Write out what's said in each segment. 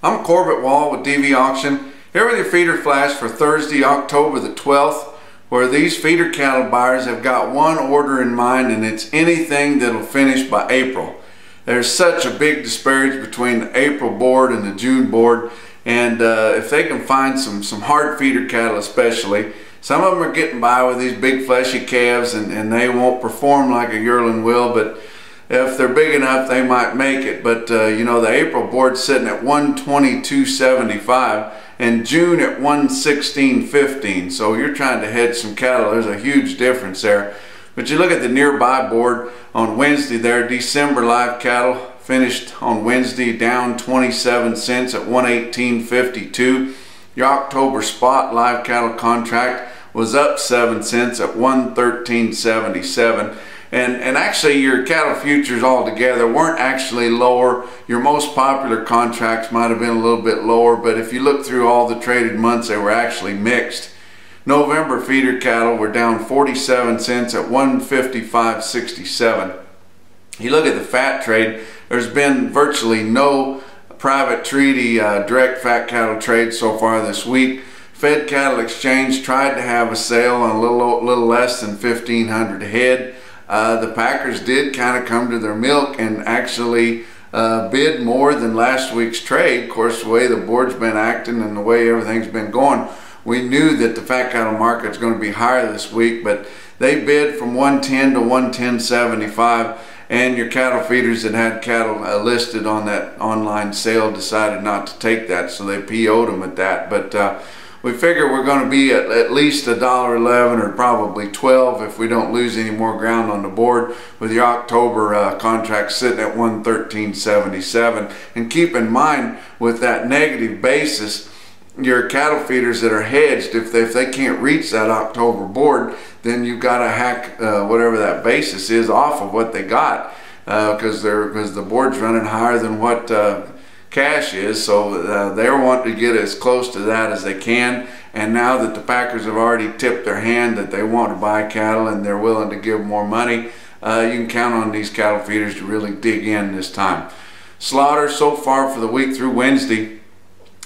I'm Corbett Wall with DV Auction, here with your feeder flash for Thursday, October the 12th, where these feeder cattle buyers have got one order in mind, and it's anything that'll finish by April. There's such a big disparity between the April board and the June board, and if they can find some hard feeder cattle especially, some of them are getting by with these big fleshy calves and they won't perform like a yearling will, but if they're big enough they might make it. But you know, the April board's sitting at 122.75 and June at 116.15, so you're trying to hedge some cattle. There's a huge difference there. But you look at the nearby board on Wednesday there, December live cattle finished on Wednesday down 27 cents at 118.52. Your October spot live cattle contract was up 7 cents at 113.77. And actually your cattle futures altogether weren't actually lower. Your most popular contracts might have been a little bit lower, but if you look through all the traded months, they were actually mixed. November feeder cattle were down 47 cents at 155.67. You look at the fat trade, there's been virtually no private treaty direct fat cattle trade so far this week. Fed Cattle Exchange tried to have a sale on a little less than 1,500 head. The packers did kind of come to their milk and actually bid more than last week's trade. Of course, the way the board's been acting and the way everything's been going, we knew that the fat cattle market's going to be higher this week, but they bid from 110 to 110.75, and your cattle feeders that had cattle listed on that online sale decided not to take that, so they PO'd them at that. But we figure we're going to be at least $1.11 or probably 12 if we don't lose any more ground on the board, with your October contract sitting at 113.77. And keep in mind, with that negative basis, your cattle feeders that are hedged, if they can't reach that October board, then you've got to hack whatever that basis is off of what they got, because the board's running higher than what cash is, so they're wanting to get as close to that as they can. And now that the packers have already tipped their hand that they want to buy cattle and they're willing to give more money, you can count on these cattle feeders to really dig in this time. Slaughter so far for the week through Wednesday,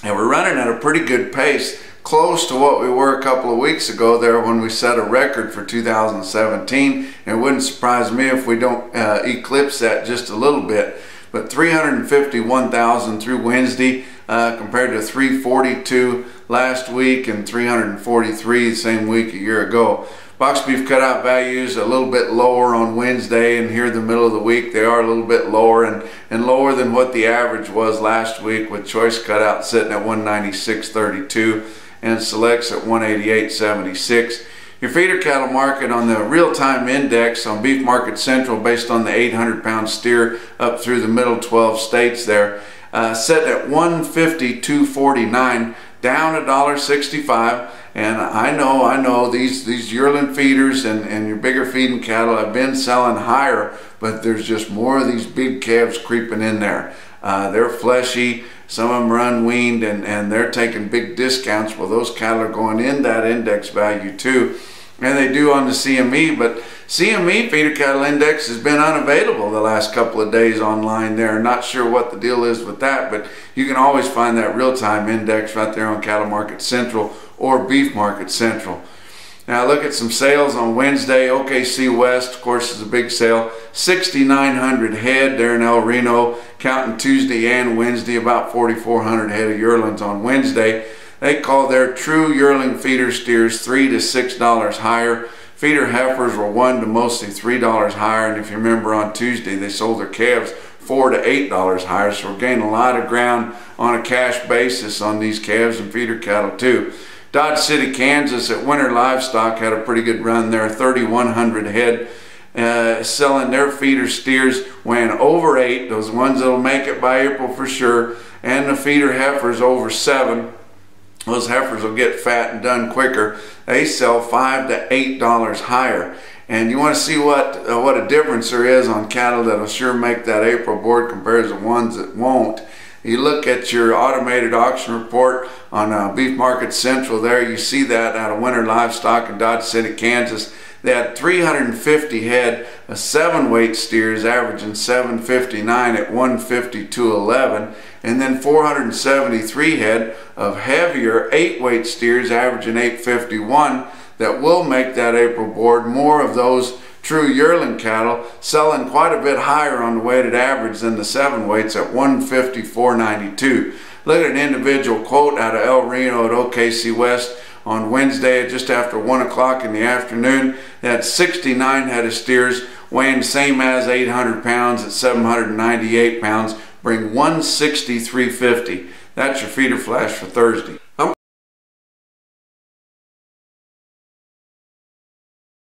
and we're running at a pretty good pace, close to what we were a couple of weeks ago there when we set a record for 2017. And it wouldn't surprise me if we don't eclipse that just a little bit. But 351,000 through Wednesday compared to 342 last week and 343 the same week a year ago. Box beef cutout values a little bit lower on Wednesday, and here in the middle of the week they are a little bit lower and lower than what the average was last week, with choice cutout sitting at 196.32 and selects at 188.76. Your feeder cattle market on the real-time index on Beef Market Central, based on the 800-pound steer up through the middle 12 states there, set at 152.49, down $1.65. And I know these yearling feeders and your bigger feeding cattle have been selling higher, but there's just more of these big calves creeping in there. They're fleshy, some of them are unweaned, and they're taking big discounts. Well, those cattle are going in that index value too, and they do on the CME, but CME feeder cattle index has been unavailable the last couple of days online there. Not sure what the deal is with that, but you can always find that real-time index right there on Cattle Market Central or Beef Market Central. Now look at some sales on Wednesday. OKC West, of course, is a big sale. 6,900 head there in El Reno, counting Tuesday and Wednesday, about 4,400 head of yearlings on Wednesday. They call their true yearling feeder steers $3 to $6 higher. Feeder heifers were $1 to mostly $3 higher, and if you remember on Tuesday they sold their calves $4 to $8 higher, so we're gaining a lot of ground on a cash basis on these calves and feeder cattle too. Dodge City, Kansas at Winter Livestock had a pretty good run there, 3,100 head, selling their feeder steers weighing over 8, those ones that'll make it by April for sure, and the feeder heifers over 7. Those heifers will get fat and done quicker. They sell $5 to $8 higher. And you want to see what a difference there is on cattle that'll sure make that April board compared to the ones that won't. You look at your automated auction report on Beef Market Central there, you see that out of Winter Livestock in Dodge City, Kansas. They had 350 head of 7-weight steers averaging 759 at 152.11, and then 473 head of heavier 8-weight steers averaging 851 that will make that April board. More of those true yearling cattle selling quite a bit higher on the weighted average than the 7-weights at 154.92. Look at an individual quote out of El Reno at OKC West on Wednesday just after 1 o'clock in the afternoon. They had 69 head of steers weighing same as 800 pounds at 798 pounds, bring 163.50. That's your feeder flash for Thursday.